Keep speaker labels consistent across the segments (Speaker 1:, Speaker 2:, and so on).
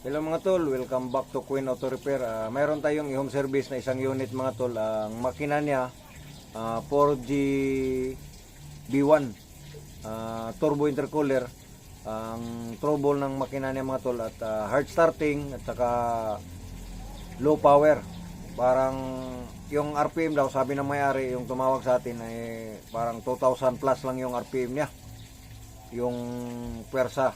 Speaker 1: Hello mga tol, welcome back to Queen Auto Repair. Mayroon tayong i-home service na isang unit mga tol. Ang makina niya 4G B1 turbo intercooler. Ang trouble ng makina niya mga tol at hard starting at saka low power. Parang yung RPM daw, sabi ng may-ari, yung tumawag sa atin ay parang 2,000 plus lang yung RPM niya. Yung pwersa.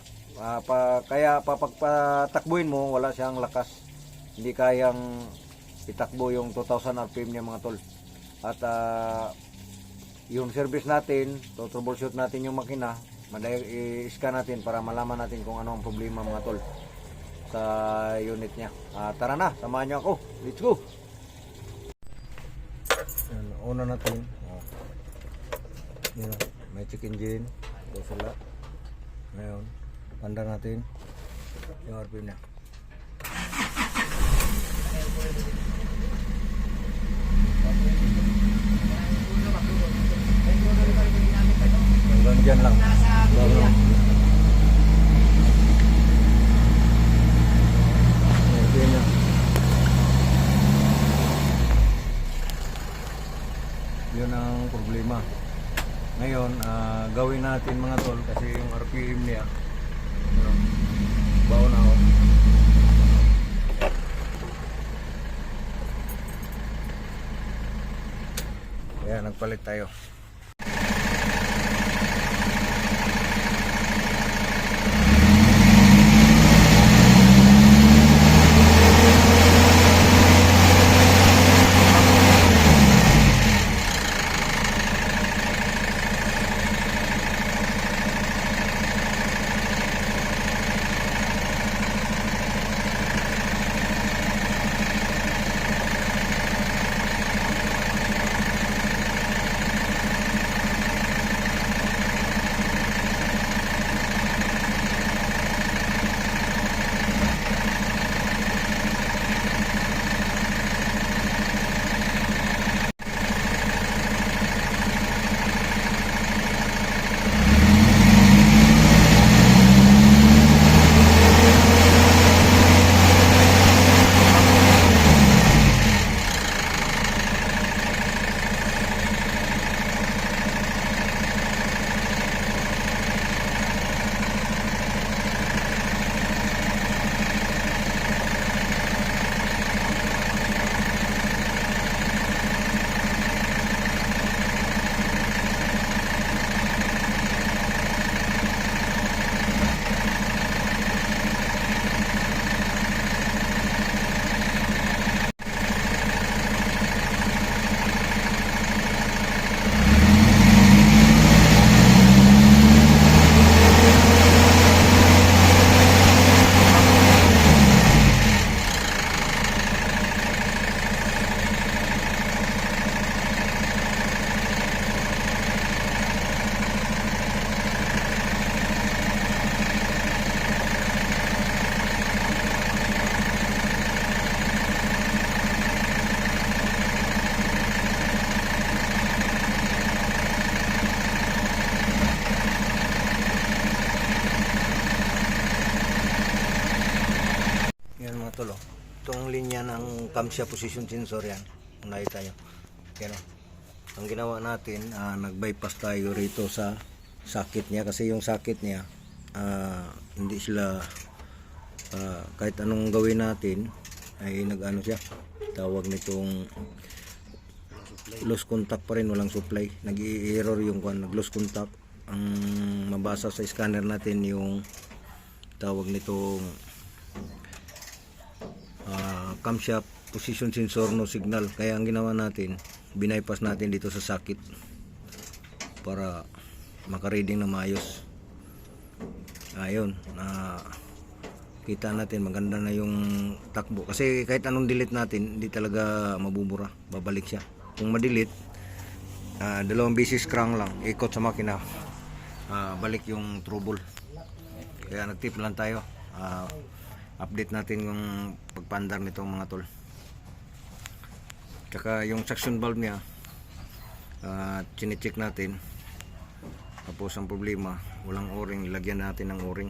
Speaker 1: Kaya papagpatakbuhin mo, wala siyang lakas. Hindi kayang itakbo yung 2,000 RPM niya mga tol. At yung service natin, troubleshoot natin yung makina, i-scan natin para malaman natin kung ano ang problema mga tol sa unit niya. Tara na, samahan niyo ako. Let's go! Yan, una natin. Yan, may check engine. Ito sila. Ngayon, panda natin yung RPM niya. Hanggang dyan lang. RPM niya. Yun ang problema. Ngayon, gawin natin mga tol kasi yung RPM niya baon na ako. Ayan, nagpalit tayo. Tol, itong linya ng camshaft position sensor yan, unahin tayo. Yan, ang ginawa natin, nag-bypass tayo rito sa socket niya kasi yung socket niya hindi sila kahit anong gawin natin ay nag-ano siya, tawag nitong loose contact pa rin, walang supply, nag-i-error yung nag-loose contact. Ang mabasa sa scanner natin yung tawag nitong camshaft position sensor no signal, kaya ang ginawa natin, binypass natin dito sa socket para maka-reading na maayos. Ayun, kita natin maganda na yung takbo kasi kahit anong delete natin hindi talaga mabubura, babalik siya. Kung ma-delete, dalawang beses crank lang, ikot sa makina, balik yung trouble. Kaya nagtip lang tayo, update natin yung pagpandar nitong mga tol. Tsaka yung suction valve niya, chine-check natin. Tapos ang problema, walang o-ring, lagyan natin ng o-ring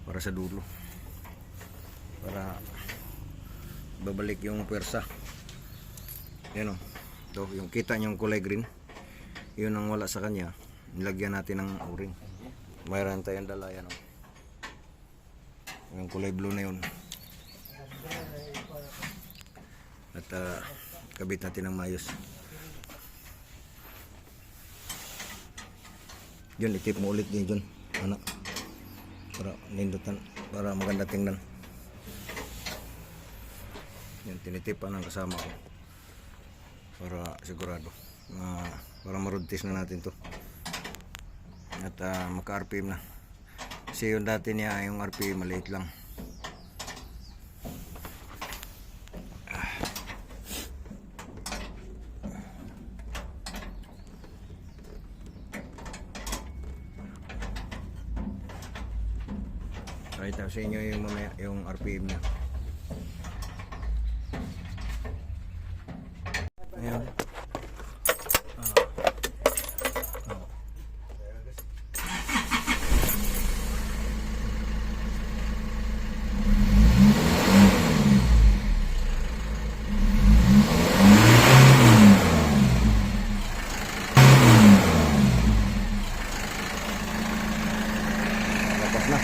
Speaker 1: para sa dulo. para babalik yung pwersa. Yan o, ito yung kita nyo yung kulay green, yun ang wala sa kanya. Nilagyan natin ng o-ring. Mayroon tayong dala, yan o, yung kulay blue na yun. At kabit natin ng mayos. Yun, itip mo ulit din dyan, anak, para nindutan, para maganda tingnan. Yan, tinitipan ng kasama ko para sigurado, para maruntis na natin to at maka RPM na, kasi yung dati niya yung RPM maliit lang. Pakita sa inyo yung mamaya yung RPM niya. Ayan. Tapos na.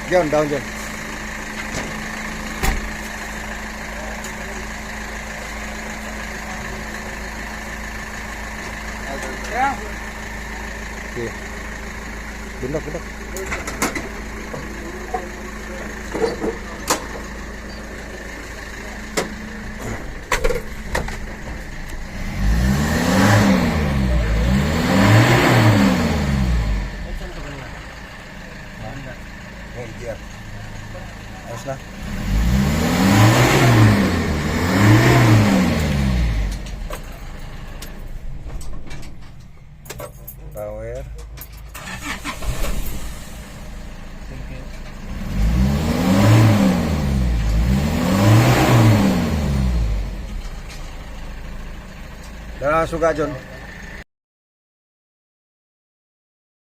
Speaker 1: Diyan, down dyan. Okay. Bundok, bundok. LGR. Ayos na. Power. Tara, suga John.